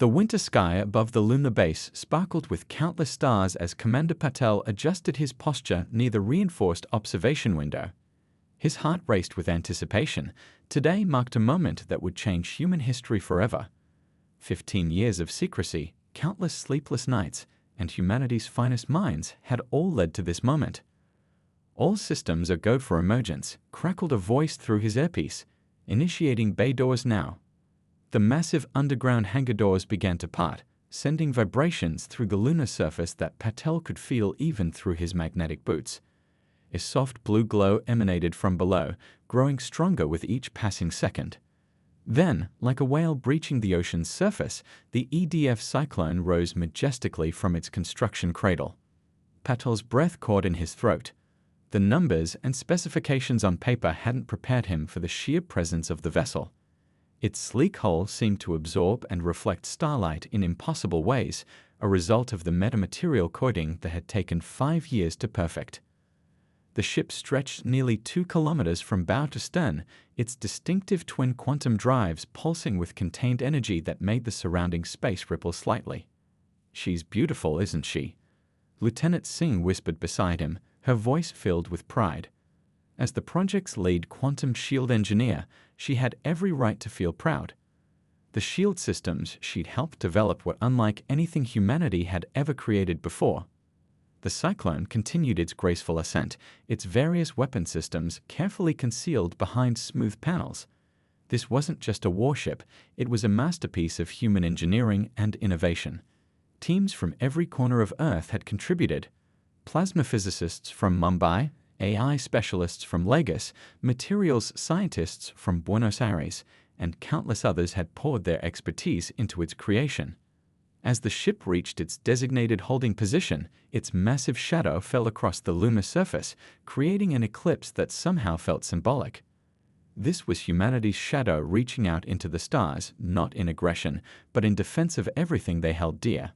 The winter sky above the lunar base sparkled with countless stars as Commander Patel adjusted his posture near the reinforced observation window. His heart raced with anticipation. Today marked a moment that would change human history forever. 15 years of secrecy, countless sleepless nights, and humanity's finest minds had all led to this moment. "All systems are go for emergence," crackled a voice through his earpiece. "Initiating bay doors now." The massive underground hangar doors began to part, sending vibrations through the lunar surface that Patel could feel even through his magnetic boots. A soft blue glow emanated from below, growing stronger with each passing second. Then, like a whale breaching the ocean's surface, the EDF Cyclone rose majestically from its construction cradle. Patel's breath caught in his throat. The numbers and specifications on paper hadn't prepared him for the sheer presence of the vessel. Its sleek hull seemed to absorb and reflect starlight in impossible ways, a result of the metamaterial coating that had taken 5 years to perfect. The ship stretched nearly 2 kilometers from bow to stern, its distinctive twin quantum drives pulsing with contained energy that made the surrounding space ripple slightly. "She's beautiful, isn't she?" Lieutenant Singh whispered beside him, her voice filled with pride. As the project's lead quantum shield engineer, she had every right to feel proud. The shield systems she'd helped develop were unlike anything humanity had ever created before. The Cyclone continued its graceful ascent, its various weapon systems carefully concealed behind smooth panels. This wasn't just a warship, it was a masterpiece of human engineering and innovation. Teams from every corner of Earth had contributed. Plasma physicists from Mumbai, AI specialists from Lagos, materials scientists from Buenos Aires, and countless others had poured their expertise into its creation. As the ship reached its designated holding position, its massive shadow fell across the lunar surface, creating an eclipse that somehow felt symbolic. This was humanity's shadow reaching out into the stars, not in aggression, but in defense of everything they held dear.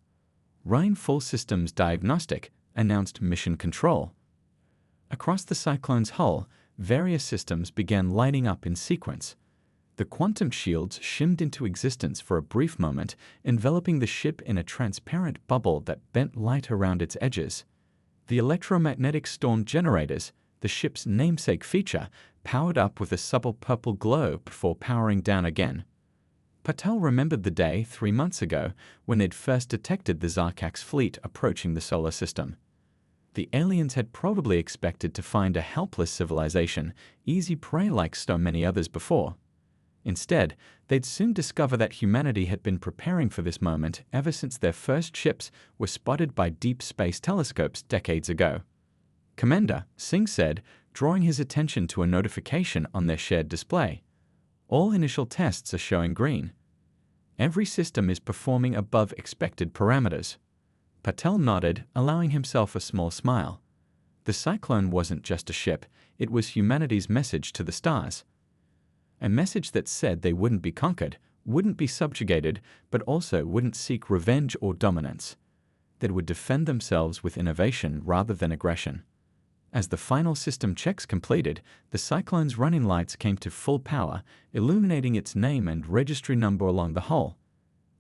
"Rhine Full Systems Diagnostic," announced Mission Control. Across the Cyclone's hull, various systems began lighting up in sequence. The quantum shields shimmed into existence for a brief moment, enveloping the ship in a transparent bubble that bent light around its edges. The electromagnetic storm generators, the ship's namesake feature, powered up with a subtle purple glow before powering down again. Patel remembered the day 3 months ago when they'd first detected the Zarkax fleet approaching the solar system. The aliens had probably expected to find a helpless civilization, easy prey like so many others before. Instead, they'd soon discover that humanity had been preparing for this moment ever since their first ships were spotted by deep space telescopes decades ago. "Commander," Singh said, drawing his attention to a notification on their shared display. "All initial tests are showing green. Every system is performing above expected parameters." Patel nodded, allowing himself a small smile. The Cyclone wasn't just a ship, it was humanity's message to the stars. A message that said they wouldn't be conquered, wouldn't be subjugated, but also wouldn't seek revenge or dominance. They would defend themselves with innovation rather than aggression. As the final system checks completed, the Cyclone's running lights came to full power, illuminating its name and registry number along the hull.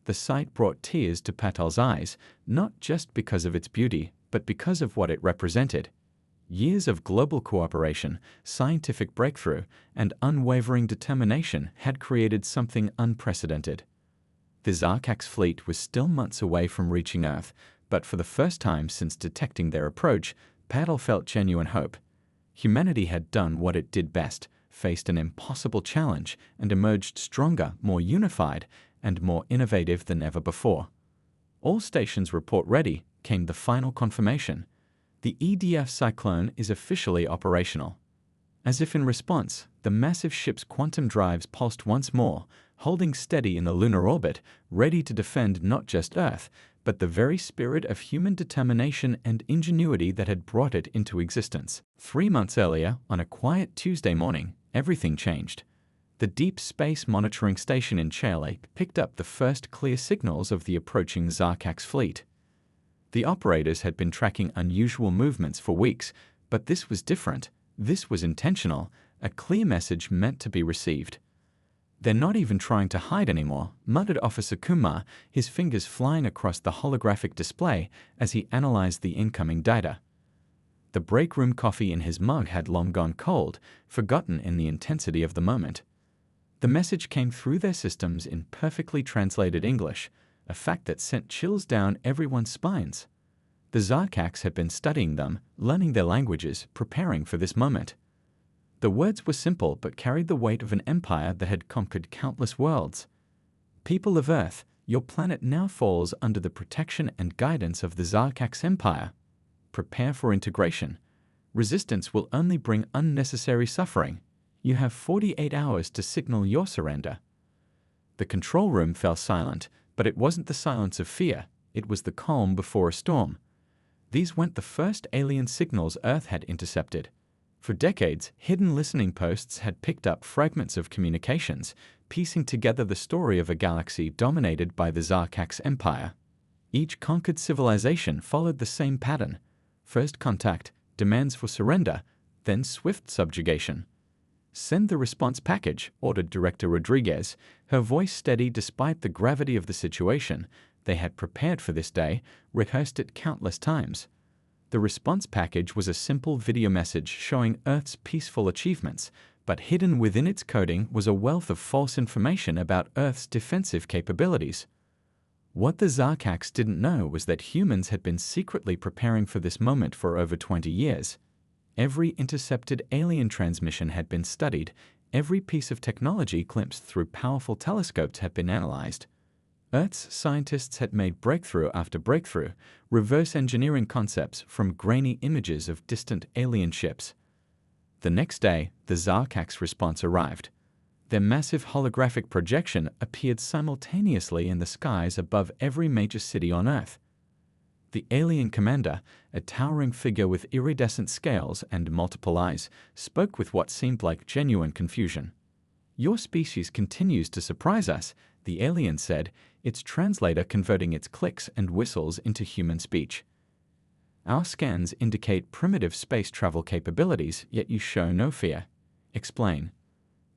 The sight brought tears to Patel's eyes, not just because of its beauty, but because of what it represented. Years of global cooperation, scientific breakthrough, and unwavering determination had created something unprecedented. The Zarkax fleet was still months away from reaching Earth, but for the first time since detecting their approach, Patel felt genuine hope. Humanity had done what it did best, faced an impossible challenge, and emerged stronger, more unified, and more innovative than ever before. "All stations report ready," came the final confirmation. "The EDF Cyclone is officially operational." As if in response, the massive ship's quantum drives pulsed once more, holding steady in the lunar orbit, ready to defend not just Earth, but the very spirit of human determination and ingenuity that had brought it into existence. 3 months earlier, on a quiet Tuesday morning, everything changed. The Deep Space Monitoring Station in Chile picked up the first clear signals of the approaching Zarkax fleet. The operators had been tracking unusual movements for weeks, but this was different. This was intentional, a clear message meant to be received. "They're not even trying to hide anymore," muttered Officer Kumar, his fingers flying across the holographic display as he analyzed the incoming data. The break room coffee in his mug had long gone cold, forgotten in the intensity of the moment. The message came through their systems in perfectly translated English, a fact that sent chills down everyone's spines. The Zarkax had been studying them, learning their languages, preparing for this moment. The words were simple but carried the weight of an empire that had conquered countless worlds. "People of Earth, your planet now falls under the protection and guidance of the Zarkax Empire. Prepare for integration. Resistance will only bring unnecessary suffering. You have 48 hours to signal your surrender." The control room fell silent, but it wasn't the silence of fear, it was the calm before a storm. These weren't the first alien signals Earth had intercepted. For decades, hidden listening posts had picked up fragments of communications, piecing together the story of a galaxy dominated by the Zarkax Empire. Each conquered civilization followed the same pattern: first contact, demands for surrender, then swift subjugation. "Send the response package," ordered Director Rodriguez, her voice steady despite the gravity of the situation. They had prepared for this day, rehearsed it countless times. The response package was a simple video message showing Earth's peaceful achievements, but hidden within its coding was a wealth of false information about Earth's defensive capabilities. What the Zarkax didn't know was that humans had been secretly preparing for this moment for over 20 years. Every intercepted alien transmission had been studied, every piece of technology glimpsed through powerful telescopes had been analyzed. Earth's scientists had made breakthrough after breakthrough, reverse engineering concepts from grainy images of distant alien ships. The next day, the Zarkax response arrived. Their massive holographic projection appeared simultaneously in the skies above every major city on Earth. The alien commander, a towering figure with iridescent scales and multiple eyes, spoke with what seemed like genuine confusion. "Your species continues to surprise us," the alien said, its translator converting its clicks and whistles into human speech. "Our scans indicate primitive space travel capabilities, yet you show no fear. Explain."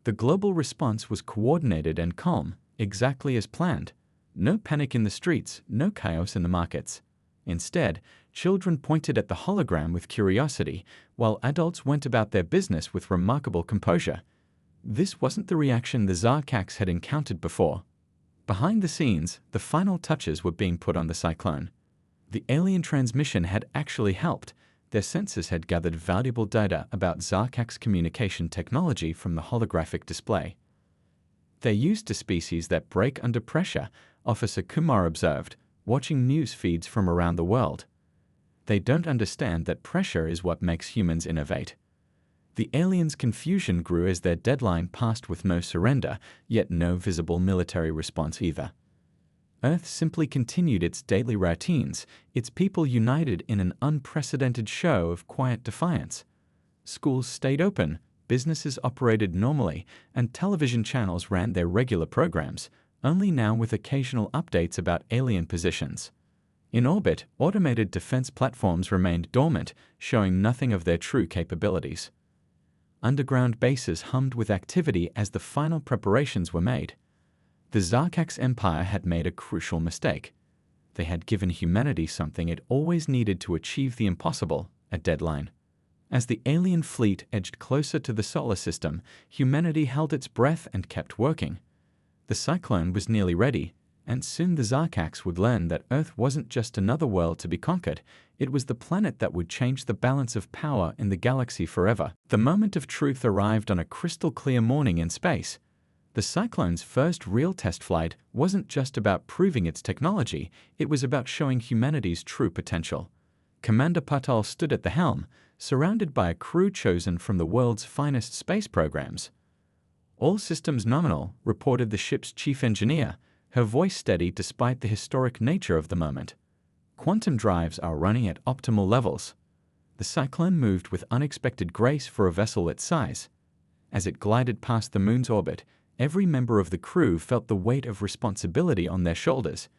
The global response was coordinated and calm, exactly as planned. No panic in the streets, no chaos in the markets. Instead, children pointed at the hologram with curiosity, while adults went about their business with remarkable composure. This wasn't the reaction the Zarkax had encountered before. Behind the scenes, the final touches were being put on the Cyclone. The alien transmission had actually helped. Their sensors had gathered valuable data about Zarkax communication technology from the holographic display. "They're used to species that break under pressure," Officer Kumar observed, watching news feeds from around the world. "They don't understand that pressure is what makes humans innovate." The aliens' confusion grew as their deadline passed with no surrender, yet no visible military response either. Earth simply continued its daily routines, its people united in an unprecedented show of quiet defiance. Schools stayed open, businesses operated normally, and television channels ran their regular programs, only now with occasional updates about alien positions. In orbit, automated defense platforms remained dormant, showing nothing of their true capabilities. Underground bases hummed with activity as the final preparations were made. The Zarkax Empire had made a crucial mistake. They had given humanity something it always needed to achieve the impossible: a deadline. As the alien fleet edged closer to the solar system, humanity held its breath and kept working. The Cyclone was nearly ready, and soon the Zarkax would learn that Earth wasn't just another world to be conquered, it was the planet that would change the balance of power in the galaxy forever. The moment of truth arrived on a crystal-clear morning in space. The Cyclone's first real test flight wasn't just about proving its technology, it was about showing humanity's true potential. Commander Patel stood at the helm, surrounded by a crew chosen from the world's finest space programs. "All systems nominal," reported the ship's chief engineer, her voice steady despite the historic nature of the moment. "Quantum drives are running at optimal levels." The Cyclone moved with unexpected grace for a vessel its size. As it glided past the moon's orbit, every member of the crew felt the weight of responsibility on their shoulders.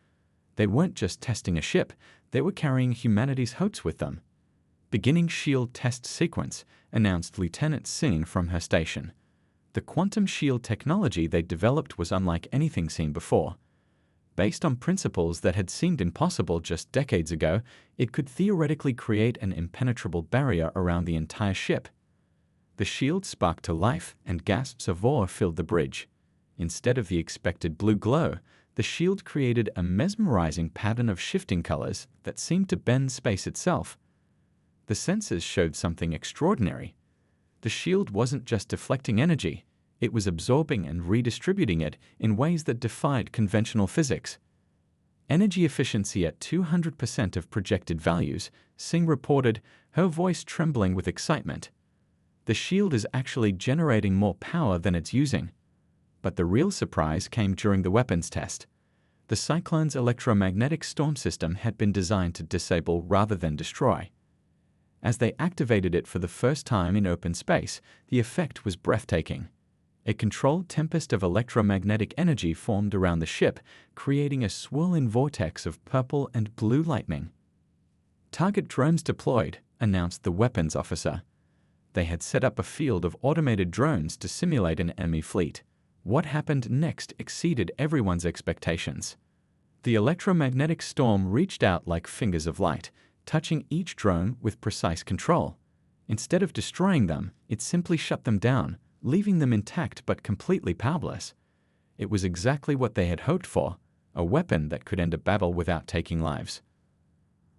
They weren't just testing a ship, they were carrying humanity's hopes with them. "Beginning shield test sequence," announced Lieutenant Singh from her station. The quantum shield technology they developed was unlike anything seen before. Based on principles that had seemed impossible just decades ago, it could theoretically create an impenetrable barrier around the entire ship. The shield sparked to life, and gasps of awe filled the bridge. Instead of the expected blue glow, the shield created a mesmerizing pattern of shifting colors that seemed to bend space itself. The sensors showed something extraordinary. The shield wasn't just deflecting energy, it was absorbing and redistributing it in ways that defied conventional physics. Energy efficiency at 200% of projected values, Singh reported, her voice trembling with excitement. The shield is actually generating more power than it's using. But the real surprise came during the weapons test. The Cyclone's electromagnetic storm system had been designed to disable rather than destroy. As they activated it for the first time in open space, the effect was breathtaking. A controlled tempest of electromagnetic energy formed around the ship, creating a swirling vortex of purple and blue lightning. "Target drones deployed," announced the weapons officer. They had set up a field of automated drones to simulate an enemy fleet. What happened next exceeded everyone's expectations. The electromagnetic storm reached out like fingers of light, touching each drone with precise control. Instead of destroying them, it simply shut them down, leaving them intact but completely powerless. It was exactly what they had hoped for, a weapon that could end a battle without taking lives.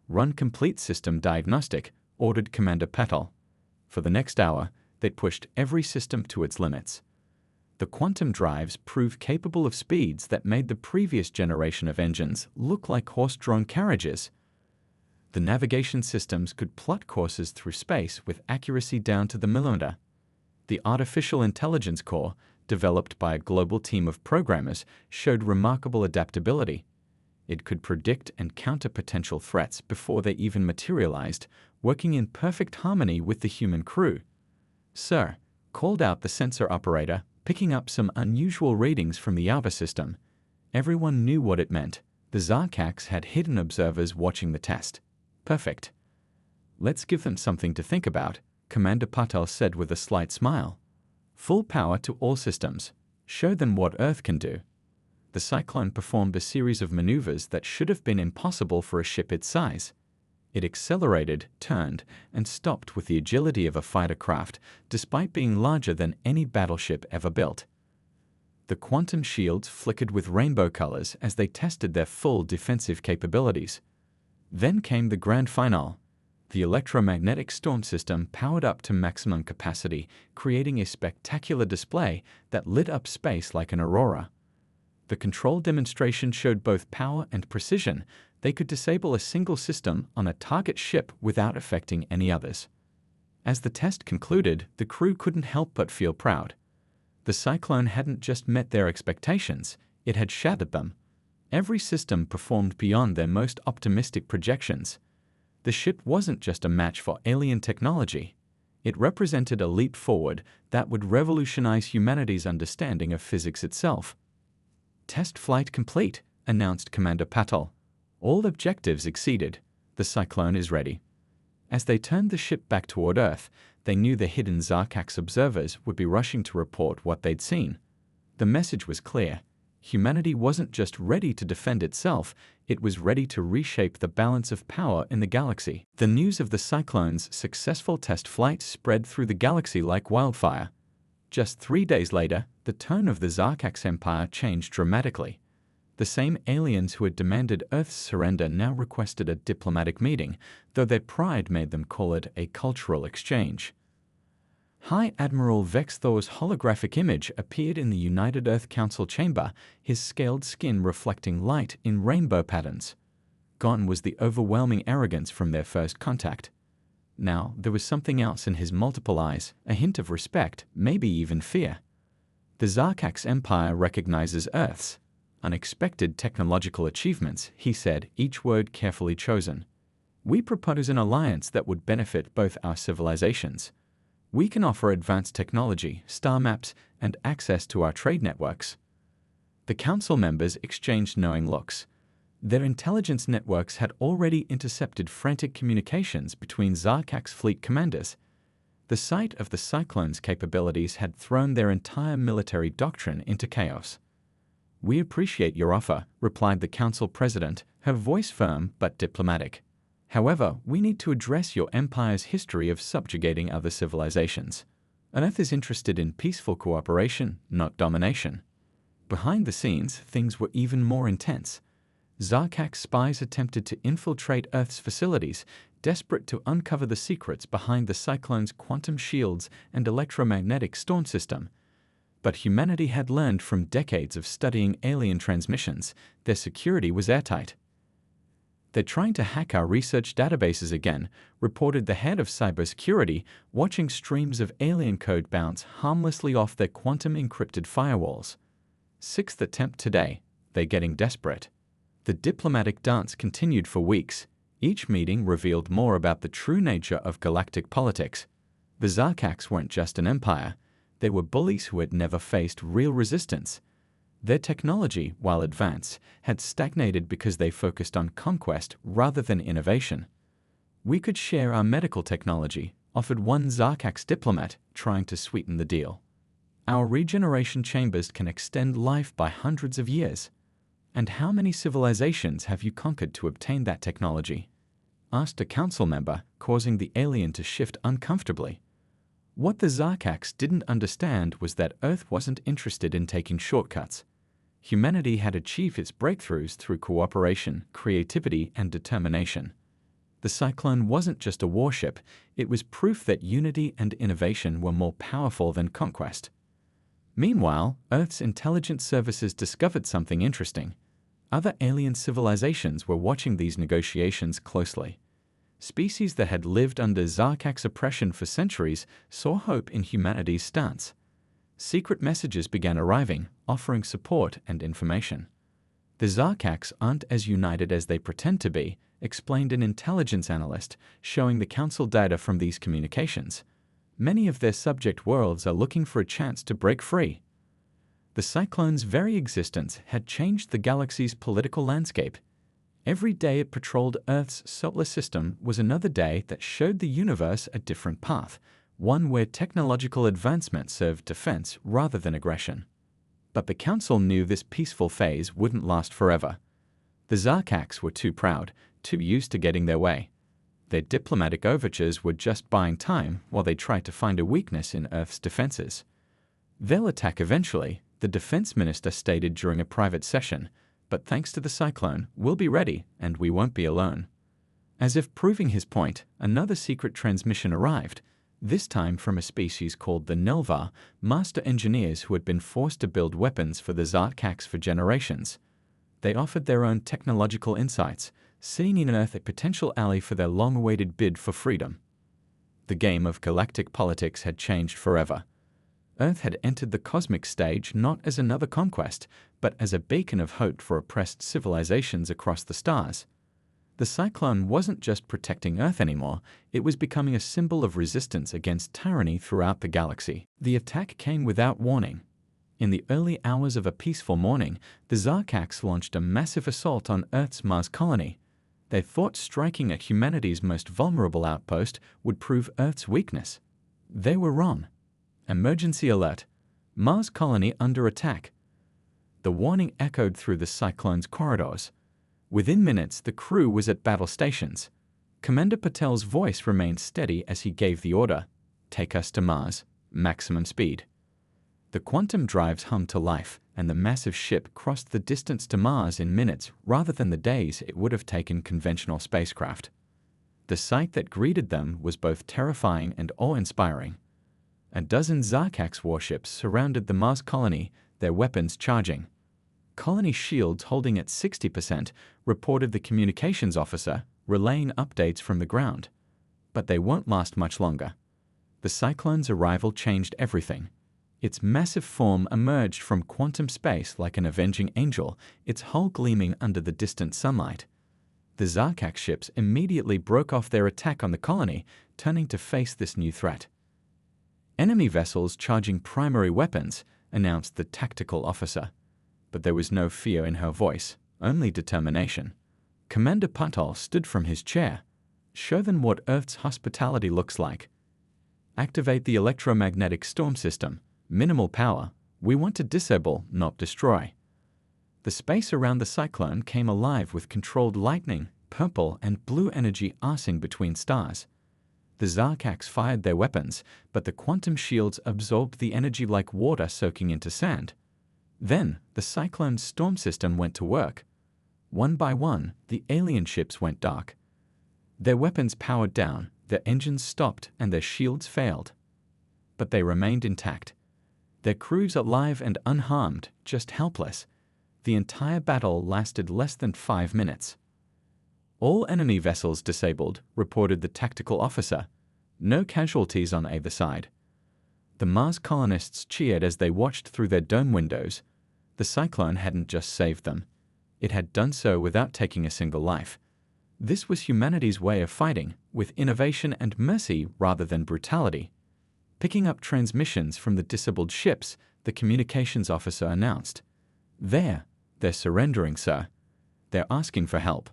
"Run complete system diagnostic," ordered Commander Patel. For the next hour, they pushed every system to its limits. The quantum drives proved capable of speeds that made the previous generation of engines look like horse-drawn carriages. The navigation systems could plot courses through space with accuracy down to the millimeter. The artificial intelligence core, developed by a global team of programmers, showed remarkable adaptability. It could predict and counter potential threats before they even materialized, working in perfect harmony with the human crew. "Sir," called out the sensor operator, picking up some unusual readings from the Alba system. Everyone knew what it meant. The Zarkax had hidden observers watching the test. "Perfect. Let's give them something to think about," Commander Patel said with a slight smile. "Full power to all systems. Show them what Earth can do." The Cyclone performed a series of maneuvers that should have been impossible for a ship its size. It accelerated, turned, and stopped with the agility of a fighter craft, despite being larger than any battleship ever built. The quantum shields flickered with rainbow colors as they tested their full defensive capabilities. Then came the grand finale. The electromagnetic storm system powered up to maximum capacity, creating a spectacular display that lit up space like an aurora. The control demonstration showed both power and precision. They could disable a single system on a target ship without affecting any others. As the test concluded, the crew couldn't help but feel proud. The Cyclone hadn't just met their expectations, it had shattered them. Every system performed beyond their most optimistic projections. The ship wasn't just a match for alien technology. It represented a leap forward that would revolutionize humanity's understanding of physics itself. "Test flight complete," announced Commander Patel. "All objectives exceeded. The Cyclone is ready." As they turned the ship back toward Earth, they knew the hidden Zarkax observers would be rushing to report what they'd seen. The message was clear. Humanity wasn't just ready to defend itself, it was ready to reshape the balance of power in the galaxy. The news of the Cyclone's successful test flight spread through the galaxy like wildfire. Just 3 days later, the tone of the Zarkax Empire changed dramatically. The same aliens who had demanded Earth's surrender now requested a diplomatic meeting, though their pride made them call it a cultural exchange. High Admiral Vex Thor's holographic image appeared in the United Earth Council chamber, his scaled skin reflecting light in rainbow patterns. Gone was the overwhelming arrogance from their first contact. Now there was something else in his multiple eyes, a hint of respect, maybe even fear. "The Zarkax Empire recognizes Earth's unexpected technological achievements," he said, each word carefully chosen. "We propose an alliance that would benefit both our civilizations. We can offer advanced technology, star maps, and access to our trade networks." The council members exchanged knowing looks. Their intelligence networks had already intercepted frantic communications between Zarkax fleet commanders. The sight of the Cyclone's capabilities had thrown their entire military doctrine into chaos. "We appreciate your offer," replied the Council President, her voice firm but diplomatic. "However, we need to address your empire's history of subjugating other civilizations. Earth is interested in peaceful cooperation, not domination." Behind the scenes, things were even more intense. Zarkak's spies attempted to infiltrate Earth's facilities, desperate to uncover the secrets behind the Cyclone's quantum shields and electromagnetic storm system. But humanity had learned from decades of studying alien transmissions, their security was airtight. "They're trying to hack our research databases again," reported the head of cybersecurity, watching streams of alien code bounce harmlessly off their quantum-encrypted firewalls. "Sixth attempt today. They're getting desperate." The diplomatic dance continued for weeks. Each meeting revealed more about the true nature of galactic politics. The Zarkaks weren't just an empire. They were bullies who had never faced real resistance. Their technology, while advanced, had stagnated because they focused on conquest rather than innovation. "We could share our medical technology," offered one Zarkak's diplomat, trying to sweeten the deal. "Our regeneration chambers can extend life by hundreds of years." "And how many civilizations have you conquered to obtain that technology?" asked a council member, causing the alien to shift uncomfortably. What the Zarkaks didn't understand was that Earth wasn't interested in taking shortcuts. Humanity had achieved its breakthroughs through cooperation, creativity, and determination. The Cyclone wasn't just a warship, it was proof that unity and innovation were more powerful than conquest. Meanwhile, Earth's intelligence services discovered something interesting. Other alien civilizations were watching these negotiations closely. Species that had lived under Zarkak's oppression for centuries saw hope in humanity's stance. Secret messages began arriving, offering support and information. "The Zarkaks aren't as united as they pretend to be," explained an intelligence analyst, showing the council data from these communications. "Many of their subject worlds are looking for a chance to break free." The Cyclone's very existence had changed the galaxy's political landscape. Every day it patrolled Earth's solar system was another day that showed the universe a different path, one where technological advancement served defense rather than aggression. But the Council knew this peaceful phase wouldn't last forever. The Zarkaks were too proud, too used to getting their way. Their diplomatic overtures were just buying time while they tried to find a weakness in Earth's defenses. "They'll attack eventually," the defense minister stated during a private session, "but thanks to the Cyclone, we'll be ready and we won't be alone." As if proving his point, another secret transmission arrived, this time from a species called the Nelvar, master engineers who had been forced to build weapons for the Zarkaks for generations. They offered their own technological insights, seeing in Earth a potential ally for their long-awaited bid for freedom. The game of galactic politics had changed forever. Earth had entered the cosmic stage not as another conquest, but as a beacon of hope for oppressed civilizations across the stars. The Cyclone wasn't just protecting Earth anymore, it was becoming a symbol of resistance against tyranny throughout the galaxy. The attack came without warning. In the early hours of a peaceful morning, the Zarkaks launched a massive assault on Earth's Mars colony. They thought striking at humanity's most vulnerable outpost would prove Earth's weakness. They were wrong. Emergency alert. Mars colony under attack. The warning echoed through the Cyclone's corridors. Within minutes, the crew was at battle stations. Commander Patel's voice remained steady as he gave the order, "Take us to Mars, maximum speed." The quantum drives hummed to life, and the massive ship crossed the distance to Mars in minutes rather than the days it would have taken conventional spacecraft. The sight that greeted them was both terrifying and awe-inspiring. A dozen Zarkaks warships surrounded the Mars colony, their weapons charging. Colony shields holding at 60%, reported the communications officer, relaying updates from the ground. But they won't last much longer. The Cyclone's arrival changed everything. Its massive form emerged from quantum space like an avenging angel, its hull gleaming under the distant sunlight. The Zarkak ships immediately broke off their attack on the colony, turning to face this new threat. "Enemy vessels charging primary weapons," announced the tactical officer. But there was no fear in her voice, only determination. Commander Patel stood from his chair. "Show them what Earth's hospitality looks like." Activate the electromagnetic storm system. Minimal power. We want to disable, not destroy. The space around the cyclone came alive with controlled lightning, purple and blue energy arcing between stars. The Zarkax fired their weapons, but the quantum shields absorbed the energy like water soaking into sand. Then, the cyclone's storm system went to work. One by one, the alien ships went dark. Their weapons powered down, their engines stopped, and their shields failed. But they remained intact. Their crews alive and unharmed, just helpless. The entire battle lasted less than 5 minutes. All enemy vessels disabled, reported the tactical officer. No casualties on either side. The Mars colonists cheered as they watched through their dome windows. The cyclone hadn't just saved them. It had done so without taking a single life. This was humanity's way of fighting, with innovation and mercy rather than brutality. Picking up transmissions from the disabled ships, the communications officer announced, They're surrendering, sir. They're asking for help."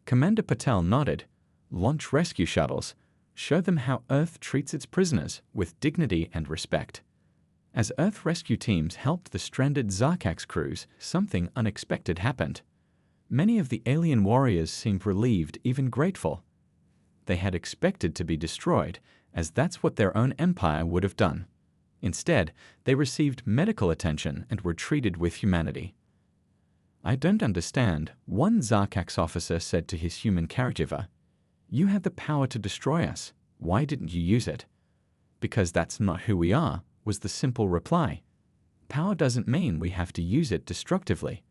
Commander Patel nodded. "Launch rescue shuttles. Show them how Earth treats its prisoners with dignity and respect." As Earth rescue teams helped the stranded Zarkax crews, something unexpected happened. Many of the alien warriors seemed relieved, even grateful. They had expected to be destroyed, as that's what their own empire would have done. Instead, they received medical attention and were treated with humanity. "I don't understand," one Zarkax officer said to his human caregiver. "You had the power to destroy us. Why didn't you use it?" "Because that's not who we are," was the simple reply. "Power doesn't mean we have to use it destructively."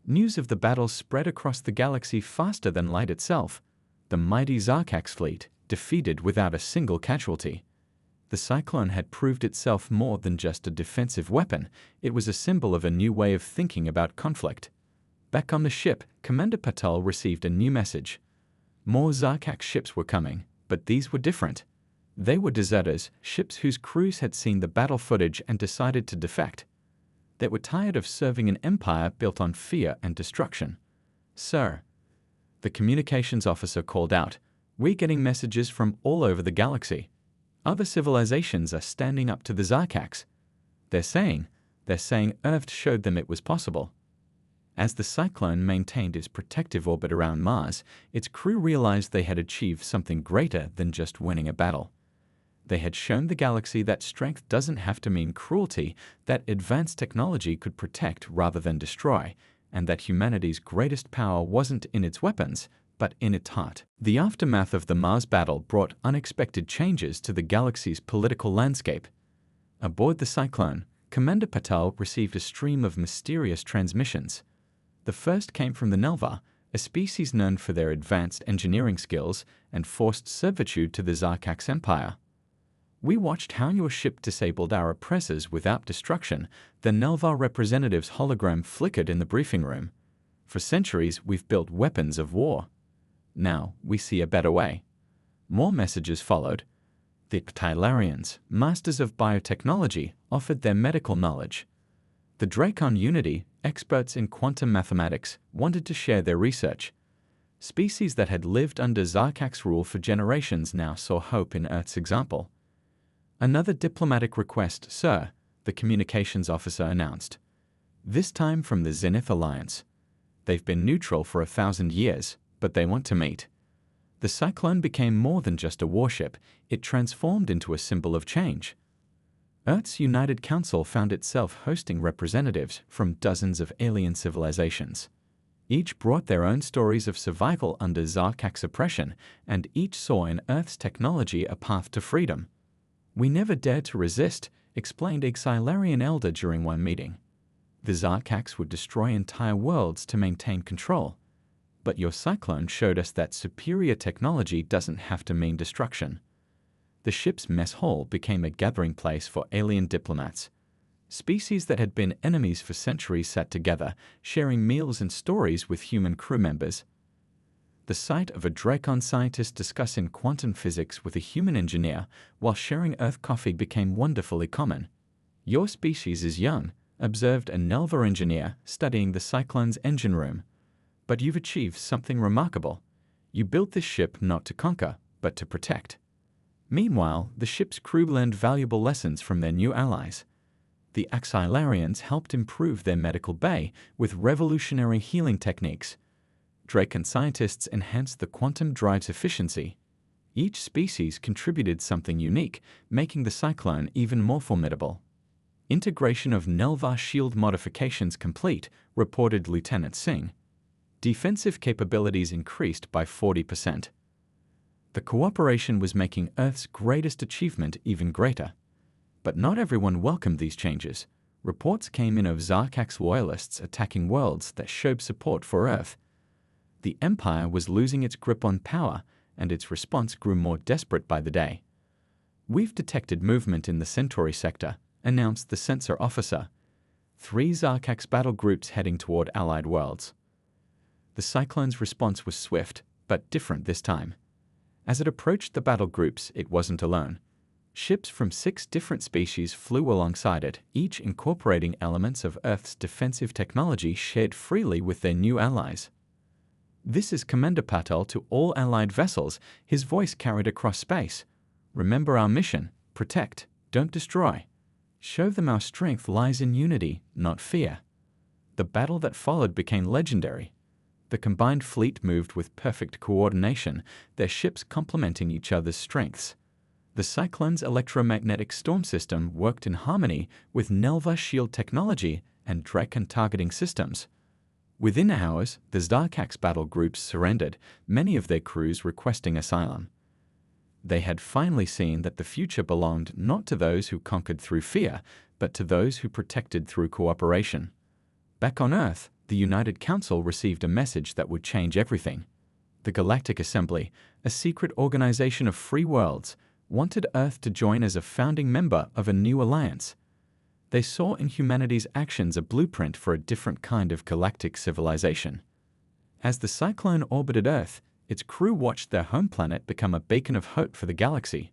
News of the battle spread across the galaxy faster than light itself. The mighty Zarkax fleet, defeated without a single casualty. The Cyclone had proved itself more than just a defensive weapon. It was a symbol of a new way of thinking about conflict. Back on the ship, Commander Patel received a new message. More Zarkax ships were coming, but these were different. They were deserters, ships whose crews had seen the battle footage and decided to defect. They were tired of serving an empire built on fear and destruction. "Sir," the communications officer called out, "we're getting messages from all over the galaxy. Other civilizations are standing up to the Zarkax. They're saying Earth showed them it was possible." As the Cyclone maintained its protective orbit around Mars, its crew realized they had achieved something greater than just winning a battle. They had shown the galaxy that strength doesn't have to mean cruelty, that advanced technology could protect rather than destroy, and that humanity's greatest power wasn't in its weapons, but in its heart. The aftermath of the Mars battle brought unexpected changes to the galaxy's political landscape. Aboard the Cyclone, Commander Patel received a stream of mysterious transmissions. The first came from the Nelva, a species known for their advanced engineering skills and forced servitude to the Zarkax Empire. "We watched how your ship disabled our oppressors without destruction," the Nelva representative's hologram flickered in the briefing room. "For centuries, we've built weapons of war. Now, we see a better way." More messages followed. The Ptylarians, masters of biotechnology, offered their medical knowledge. The Dracon Unity, experts in quantum mathematics, wanted to share their research. Species that had lived under Zarkax rule for generations now saw hope in Earth's example. "Another diplomatic request, sir," the communications officer announced. "This time from the Zenith Alliance. They've been neutral for 1,000 years, but they want to meet." The Cyclone became more than just a warship. It transformed into a symbol of change. Earth's United Council found itself hosting representatives from dozens of alien civilizations. Each brought their own stories of survival under Zarkax oppression, and each saw in Earth's technology a path to freedom. "We never dared to resist," explained a Xylarian elder during one meeting. "The Zarkax would destroy entire worlds to maintain control. But your Cyclone showed us that superior technology doesn't have to mean destruction." The ship's mess hall became a gathering place for alien diplomats. Species that had been enemies for centuries sat together, sharing meals and stories with human crew members. The sight of a Dracon scientist discussing quantum physics with a human engineer while sharing Earth coffee became wonderfully common. "Your species is young," observed a Nelva engineer studying the Cyclone's engine room. "But you've achieved something remarkable. You built this ship not to conquer, but to protect." Meanwhile, the ship's crew learned valuable lessons from their new allies. The Axilarians helped improve their medical bay with revolutionary healing techniques. Draken scientists enhanced the quantum drive's efficiency. Each species contributed something unique, making the Cyclone even more formidable. Integration of Nelvar shield modifications complete, reported Lieutenant Singh. Defensive capabilities increased by 40%. The cooperation was making Earth's greatest achievement even greater. But not everyone welcomed these changes. Reports came in of Zarkak's loyalists attacking worlds that showed support for Earth. The Empire was losing its grip on power, and its response grew more desperate by the day. "We've detected movement in the Centauri sector," announced the sensor officer. 3 Zarkak's battle groups heading toward allied worlds. The Cyclone's response was swift, but different this time. As it approached the battle groups, it wasn't alone. Ships from 6 different species flew alongside it, each incorporating elements of Earth's defensive technology shared freely with their new allies. "This is Commander Patel to all allied vessels," his voice carried across space. "Remember our mission: protect, don't destroy. Show them our strength lies in unity, not fear." The battle that followed became legendary. The combined fleet moved with perfect coordination, their ships complementing each other's strengths. The Cyclone's electromagnetic storm system worked in harmony with Nelvar shield technology and Draken targeting systems. Within hours, the Zarkak's battle groups surrendered, many of their crews requesting asylum. They had finally seen that the future belonged not to those who conquered through fear, but to those who protected through cooperation. Back on Earth, the United Council received a message that would change everything. The Galactic Assembly, a secret organization of free worlds, wanted Earth to join as a founding member of a new alliance. They saw in humanity's actions a blueprint for a different kind of galactic civilization. As the Cyclone orbited Earth, its crew watched their home planet become a beacon of hope for the galaxy.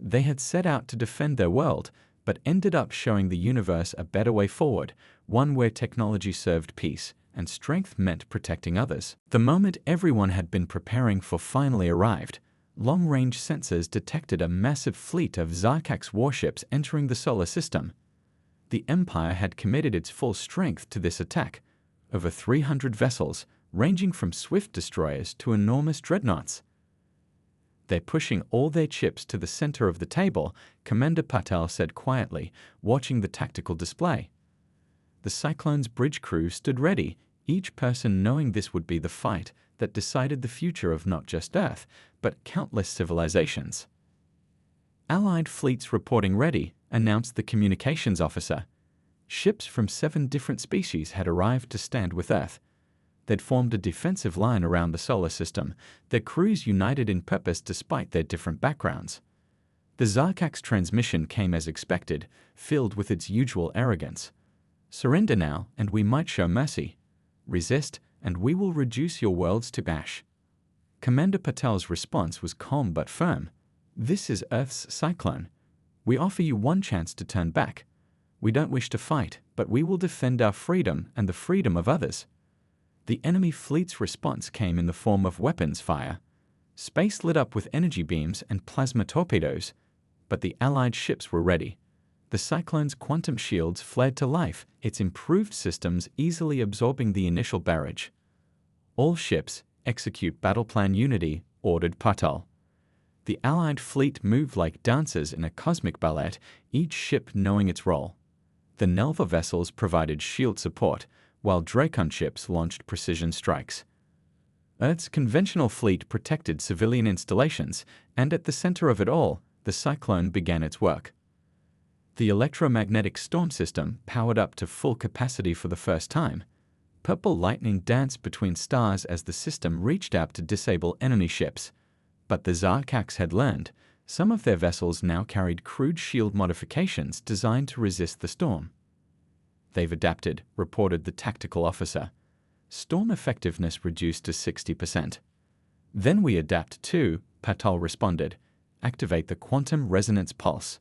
They had set out to defend their world, but ended up showing the universe a better way forward, one where technology served peace and strength meant protecting others. The moment everyone had been preparing for finally arrived. Long-range sensors detected a massive fleet of Zarkak's warships entering the solar system. The Empire had committed its full strength to this attack. Over 300 vessels, ranging from swift destroyers to enormous dreadnoughts. "They're pushing all their chips to the center of the table," Commander Patel said quietly, watching the tactical display. The Cyclone's bridge crew stood ready, each person knowing this would be the fight that decided the future of not just Earth, but countless civilizations. "Allied fleets reporting ready," announced the communications officer. Ships from 7 different species had arrived to stand with Earth. They'd formed a defensive line around the solar system, their crews united in purpose despite their different backgrounds. The Zarkak's transmission came as expected, filled with its usual arrogance. "Surrender now, and we might show mercy. Resist, and we will reduce your worlds to ash." Commander Patel's response was calm but firm. "This is Earth's Cyclone. We offer you one chance to turn back. We don't wish to fight, but we will defend our freedom and the freedom of others." The enemy fleet's response came in the form of weapons fire. Space lit up with energy beams and plasma torpedoes, but the Allied ships were ready. The Cyclone's quantum shields flared to life, its improved systems easily absorbing the initial barrage. "All ships, execute battle plan unity," ordered Patel. The Allied fleet moved like dancers in a cosmic ballet, each ship knowing its role. The Nelva vessels provided shield support, while Dracon ships launched precision strikes. Earth's conventional fleet protected civilian installations, and at the center of it all, the Cyclone began its work. The electromagnetic storm system powered up to full capacity for the first time. Purple lightning danced between stars as the system reached out to disable enemy ships. But the Zarkaks had learned. Some of their vessels now carried crude shield modifications designed to resist the storm. "They've adapted," reported the tactical officer. "Storm effectiveness reduced to 60%. "Then we adapt too," Patel responded. "Activate the quantum resonance pulse."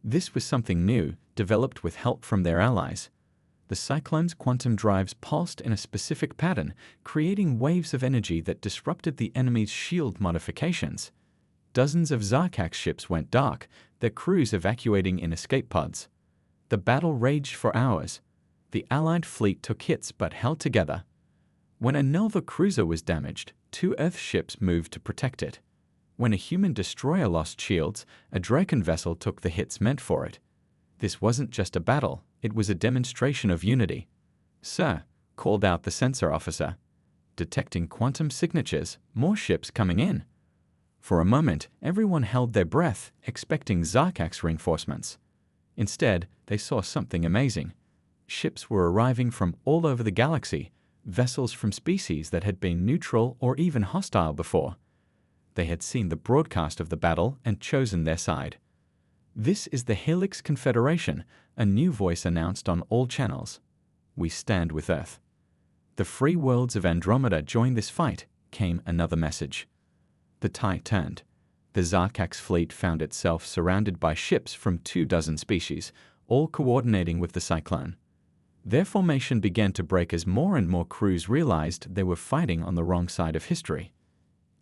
This was something new, developed with help from their allies. The Cyclone's quantum drives pulsed in a specific pattern, creating waves of energy that disrupted the enemy's shield modifications. Dozens of Zarkak ships went dark, their crews evacuating in escape pods. The battle raged for hours. The Allied fleet took hits but held together. When a Nova cruiser was damaged, 2 Earth ships moved to protect it. When a human destroyer lost shields, a Draken vessel took the hits meant for it. This wasn't just a battle, it was a demonstration of unity. "Sir," called out the sensor officer. "Detecting quantum signatures, more ships coming in." For a moment, everyone held their breath, expecting Zarkak's reinforcements. Instead, they saw something amazing. Ships were arriving from all over the galaxy, vessels from species that had been neutral or even hostile before. They had seen the broadcast of the battle and chosen their side. "This is the Helix Confederation," a new voice announced on all channels. "We stand with Earth." "The free worlds of Andromeda join this fight," came another message. The tide turned. The Zarkak's fleet found itself surrounded by ships from 24 species, all coordinating with the Cyclone. Their formation began to break as more and more crews realized they were fighting on the wrong side of history.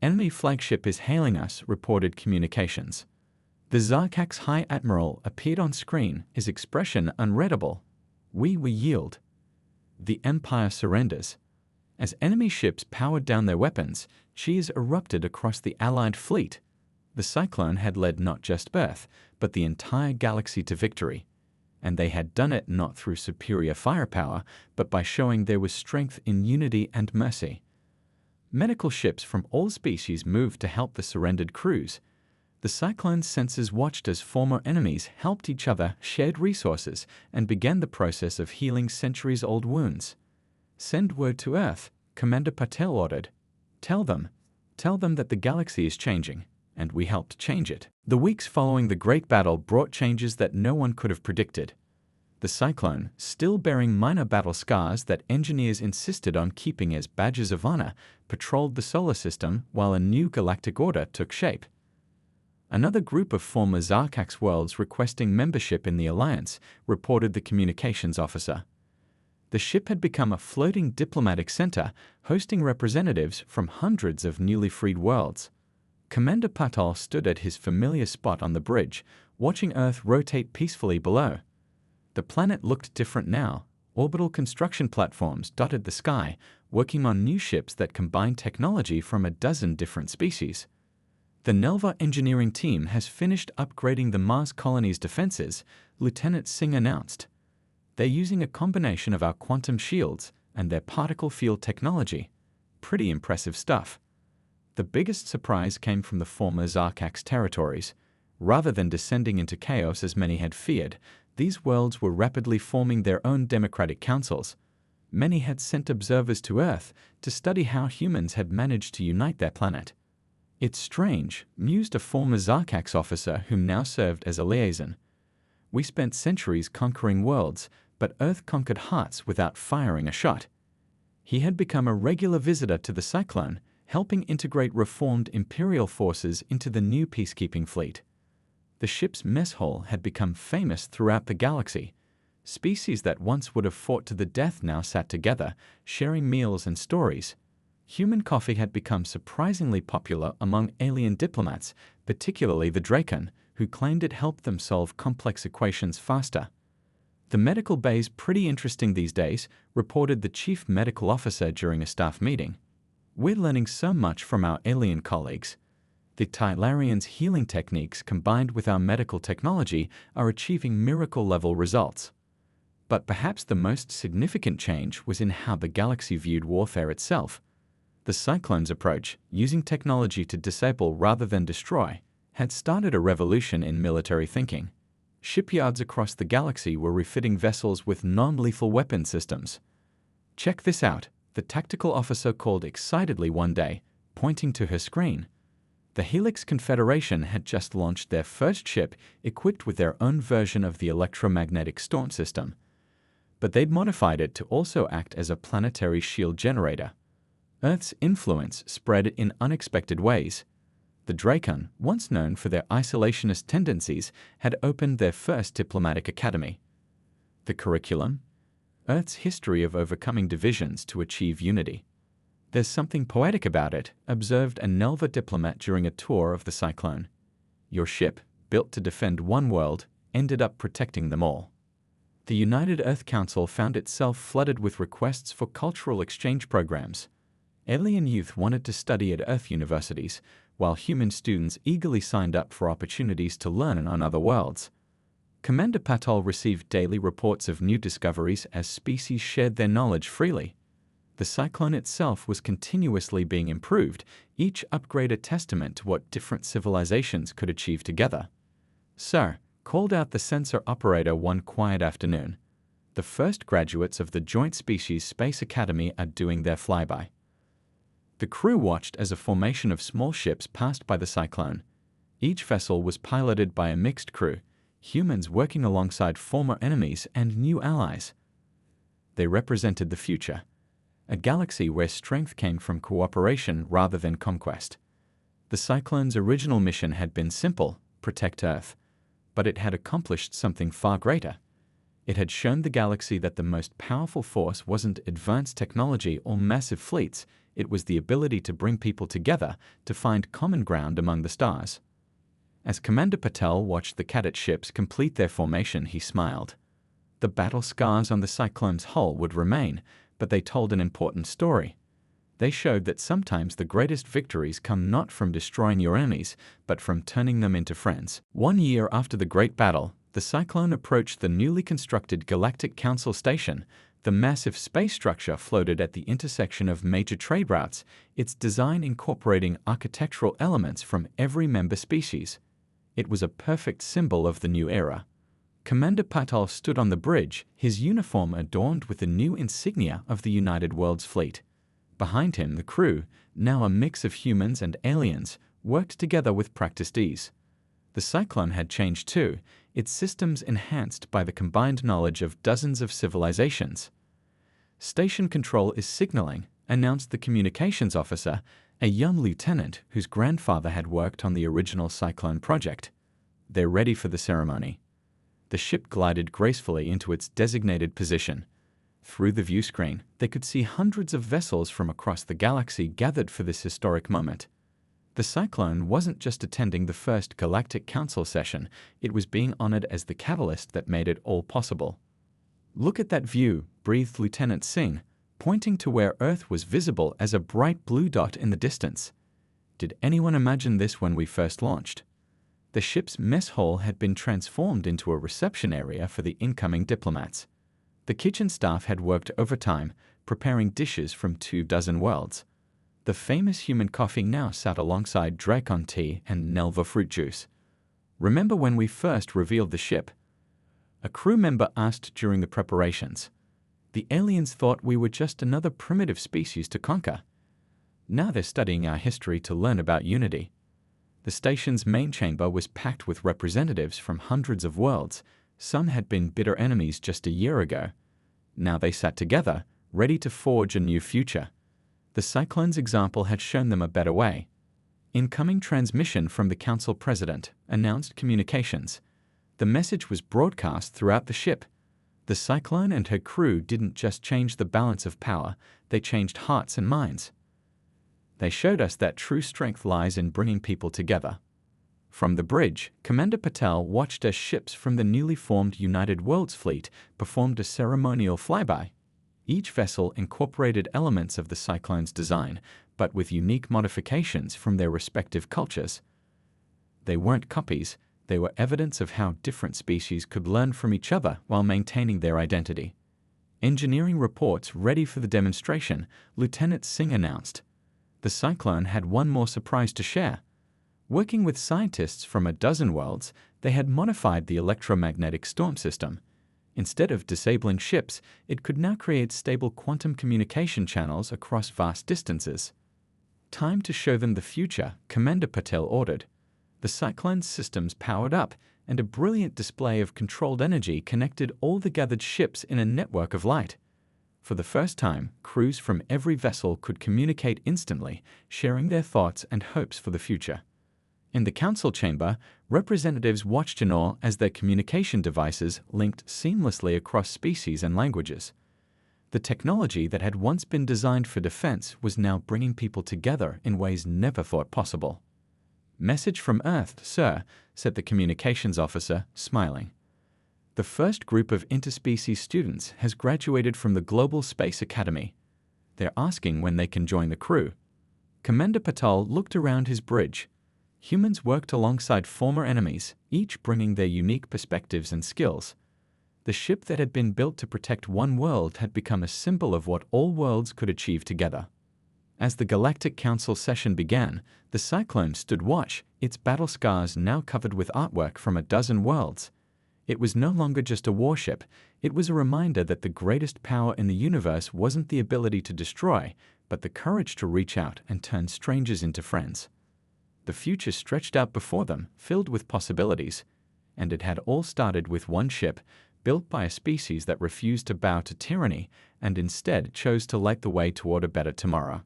"Enemy flagship is hailing us," reported communications. The Zarkak's High Admiral appeared on screen, his expression unreadable. "We will yield." The Empire surrenders. As enemy ships powered down their weapons, cheers erupted across the Allied fleet. The Cyclone had led not just Earth, but the entire galaxy to victory. And they had done it not through superior firepower, but by showing there was strength in unity and mercy. Medical ships from all species moved to help the surrendered crews. The Cyclone's sensors watched as former enemies helped each other, shared resources, and began the process of healing centuries-old wounds. "Send word to Earth," Commander Patel ordered. Tell them that the galaxy is changing, and we helped change it." The weeks following the Great Battle brought changes that no one could have predicted. The Cyclone, still bearing minor battle scars that engineers insisted on keeping as badges of honor, patrolled the solar system while a new galactic order took shape. Another group of former Zarkak's worlds requesting membership in the Alliance, reported the communications officer. The ship had become a floating diplomatic center, hosting representatives from hundreds of newly freed worlds. Commander Patel stood at his familiar spot on the bridge, watching Earth rotate peacefully below. The planet looked different now. Orbital construction platforms dotted the sky, working on new ships that combined technology from a dozen different species. "The Nelva engineering team has finished upgrading the Mars colony's defenses," Lieutenant Singh announced. "They're using a combination of our quantum shields and their particle field technology. Pretty impressive stuff." The biggest surprise came from the former Zarkak's territories. Rather than descending into chaos as many had feared, these worlds were rapidly forming their own democratic councils. Many had sent observers to Earth to study how humans had managed to unite their planet. "It's strange," mused a former Zarkak's officer whom now served as a liaison. "We spent centuries conquering worlds, but Earth conquered hearts without firing a shot." He had become a regular visitor to the Cyclone, helping integrate reformed Imperial forces into the new peacekeeping fleet. The ship's mess hall had become famous throughout the galaxy. Species that once would have fought to the death now sat together, sharing meals and stories. Human coffee had become surprisingly popular among alien diplomats, particularly the Draken, who claimed it helped them solve complex equations faster. "The medical bay's pretty interesting these days," reported the chief medical officer during a staff meeting. "We're learning so much from our alien colleagues. The Tylarians' healing techniques combined with our medical technology are achieving miracle-level results." But perhaps the most significant change was in how the galaxy viewed warfare itself. The Cyclone's approach, using technology to disable rather than destroy, had started a revolution in military thinking. Shipyards across the galaxy were refitting vessels with non-lethal weapon systems. "Check this out," the tactical officer called excitedly one day, pointing to her screen. The Helix Confederation had just launched their first ship equipped with their own version of the electromagnetic storm system. But they'd modified it to also act as a planetary shield generator. Earth's influence spread in unexpected ways. The Draken, once known for their isolationist tendencies, had opened their first diplomatic academy. The curriculum? Earth's history of overcoming divisions to achieve unity. There's something poetic about it, observed a Nelva diplomat during a tour of the Cyclone. Your ship, built to defend one world, ended up protecting them all. The United Earth Council found itself flooded with requests for cultural exchange programs. Alien youth wanted to study at Earth universities, while human students eagerly signed up for opportunities to learn on other worlds. Commander Patel received daily reports of new discoveries as species shared their knowledge freely. The Cyclone itself was continuously being improved, each upgrade a testament to what different civilizations could achieve together. "Sir," called out the sensor operator one quiet afternoon, "the first graduates of the Joint Species Space Academy are doing their flyby." The crew watched as a formation of small ships passed by the Cyclone. Each vessel was piloted by a mixed crew, humans working alongside former enemies and new allies. They represented the future, a galaxy where strength came from cooperation rather than conquest. The Cyclone's original mission had been simple: protect Earth. But it had accomplished something far greater. It had shown the galaxy that the most powerful force wasn't advanced technology or massive fleets, it was the ability to bring people together to find common ground among the stars. As Commander Patel watched the cadet ships complete their formation, he smiled. The battle scars on the Cyclone's hull would remain, but they told an important story. They showed that sometimes the greatest victories come not from destroying your enemies, but from turning them into friends. 1 year after the Great Battle, the Cyclone approached the newly constructed Galactic Council Station. The massive space structure floated at the intersection of major trade routes, its design incorporating architectural elements from every member species. It was a perfect symbol of the new era. Commander Patel stood on the bridge, his uniform adorned with the new insignia of the United Worlds Fleet. Behind him, the crew, now a mix of humans and aliens, worked together with practiced ease. The Cyclone had changed too, its systems enhanced by the combined knowledge of dozens of civilizations. "Station control is signaling," announced the communications officer, a young lieutenant whose grandfather had worked on the original Cyclone project. "They're ready for the ceremony." The ship glided gracefully into its designated position. Through the viewscreen, they could see hundreds of vessels from across the galaxy gathered for this historic moment. The Cyclone wasn't just attending the first Galactic Council session, it was being honored as the catalyst that made it all possible. "Look at that view," breathed Lieutenant Singh, pointing to where Earth was visible as a bright blue dot in the distance. "Did anyone imagine this when we first launched?" The ship's mess hall had been transformed into a reception area for the incoming diplomats. The kitchen staff had worked overtime, preparing dishes from 24 worlds. The famous human coffee now sat alongside Dracon tea and Nelva fruit juice. "Remember when we first revealed the ship?" a crew member asked during the preparations. "The aliens thought we were just another primitive species to conquer. Now they're studying our history to learn about unity." The station's main chamber was packed with representatives from hundreds of worlds. Some had been bitter enemies just a year ago. Now they sat together, ready to forge a new future. The Cyclone's example had shown them a better way. "Incoming transmission from the Council President," announced communications. The message was broadcast throughout the ship. The Cyclone and her crew didn't just change the balance of power, they changed hearts and minds. They showed us that true strength lies in bringing people together. From the bridge, Commander Patel watched as ships from the newly formed United Worlds Fleet performed a ceremonial flyby. Each vessel incorporated elements of the Cyclone's design, but with unique modifications from their respective cultures. They weren't copies, they were evidence of how different species could learn from each other while maintaining their identity. Engineering reports ready for the demonstration, Lieutenant Singh announced. The Cyclone had one more surprise to share. Working with scientists from a dozen worlds, they had modified the electromagnetic storm system. Instead of disabling ships, it could now create stable quantum communication channels across vast distances. "Time to show them the future," Commander Patel ordered. The Cyclone's systems powered up, and a brilliant display of controlled energy connected all the gathered ships in a network of light. For the first time, crews from every vessel could communicate instantly, sharing their thoughts and hopes for the future. In the council chamber, representatives watched in awe as their communication devices linked seamlessly across species and languages. The technology that had once been designed for defense was now bringing people together in ways never thought possible. "Message from Earth, sir," said the communications officer, smiling. "The first group of interspecies students has graduated from the Global Space Academy. They're asking when they can join the crew." Commander Patel looked around his bridge. Humans worked alongside former enemies, each bringing their unique perspectives and skills. The ship that had been built to protect one world had become a symbol of what all worlds could achieve together. As the Galactic Council session began, the Cyclone stood watch, its battle scars now covered with artwork from a dozen worlds. It was no longer just a warship, it was a reminder that the greatest power in the universe wasn't the ability to destroy, but the courage to reach out and turn strangers into friends. The future stretched out before them, filled with possibilities, and it had all started with one ship, built by a species that refused to bow to tyranny and instead chose to light the way toward a better tomorrow.